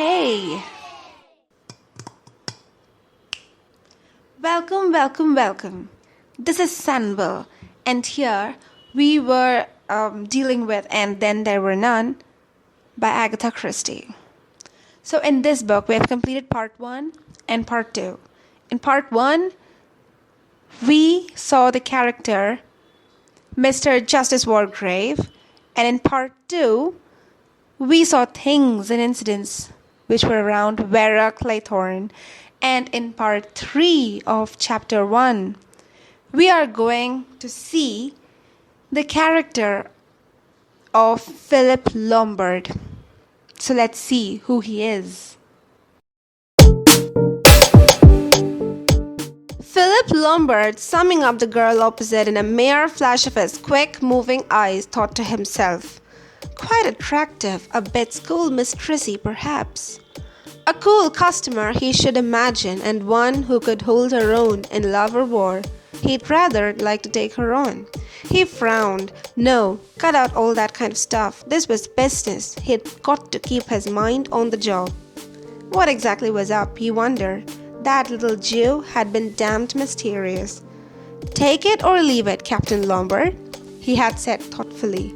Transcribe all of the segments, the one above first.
Hey, welcome. This is Sanville, and here we were dealing with And Then There Were None by Agatha Christie. So, in this book, we have completed part 1 and part 2. In part 1, we saw the character Mr. Justice Wargrave, and in part 2, we saw things and incidents which were around Vera Claythorne. And in part 3 of chapter 1, we are going to see the character of Philip Lombard. So let's see who he is. Philip Lombard, summing up the girl opposite in a mere flash of his quick-moving eyes, thought to himself, "Quite attractive, a bit schoolmistressy perhaps. A cool customer, he should imagine, and one who could hold her own in love or war. He'd rather like to take her on." He frowned. No, cut out all that kind of stuff. This was business. He'd got to keep his mind on the job. What exactly was up, he wondered. That little Jew had been damned mysterious. "Take it or leave it, Captain Lombard," he had said thoughtfully.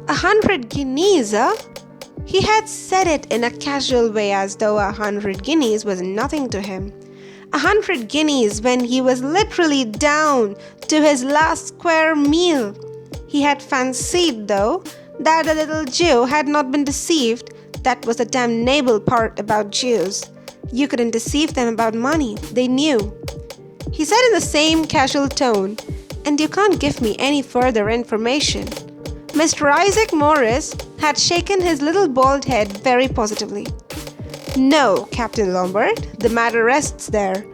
100 guineas, eh? He had said it in a casual way, as though 100 guineas was nothing to him. 100 guineas when he was literally down to his last square meal. He had fancied, though, that the little Jew had not been deceived. That was the damnable part about Jews. You couldn't deceive them about money. They knew. He said in the same casual tone, "And you can't give me any further information." Mr. Isaac Morris had shaken his little bald head very positively. "No, Captain Lombard, the matter rests there.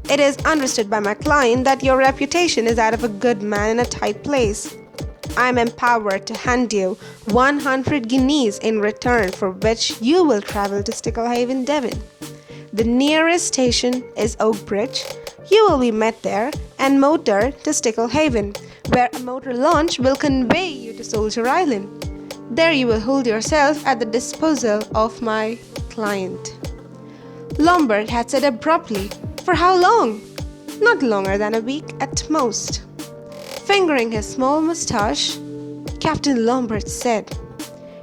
It is understood by my client that your reputation is that of a good man in a tight place. I am empowered to hand you 100 guineas in return, for which you will travel to Sticklehaven, Devon. The nearest station is Oakbridge. You will be met there and motor to Sticklehaven, where a motor launch will convey you to Soldier Island. There you will hold yourself at the disposal of my client." Lombard had said abruptly, "For how long?" "Not longer than a week at most." Fingering his small moustache, Captain Lombard said,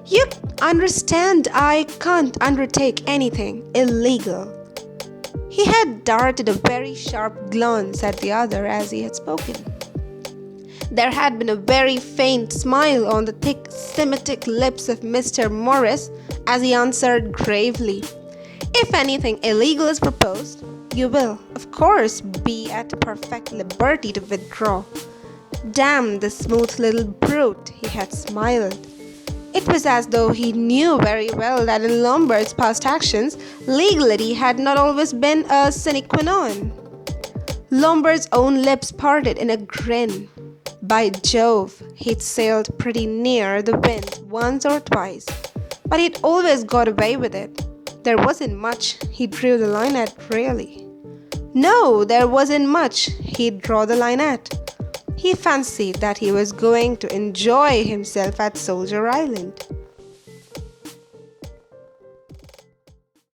"You understand I can't undertake anything illegal." He had darted a very sharp glance at the other as he had spoken. There had been a very faint smile on the thick Semitic lips of Mr. Morris as he answered gravely, "If anything illegal is proposed, you will, of course, be at perfect liberty to withdraw." Damn the smooth little brute, he had smiled. It was as though he knew very well that in Lombard's past actions, legality had not always been a sine qua non. Lombard's own lips parted in a grin. By Jove, he'd sailed pretty near the wind once or twice, but he'd always got away with it. There wasn't much he drew the line at, really. No, there wasn't much he'd draw the line at. He fancied that he was going to enjoy himself at Soldier Island.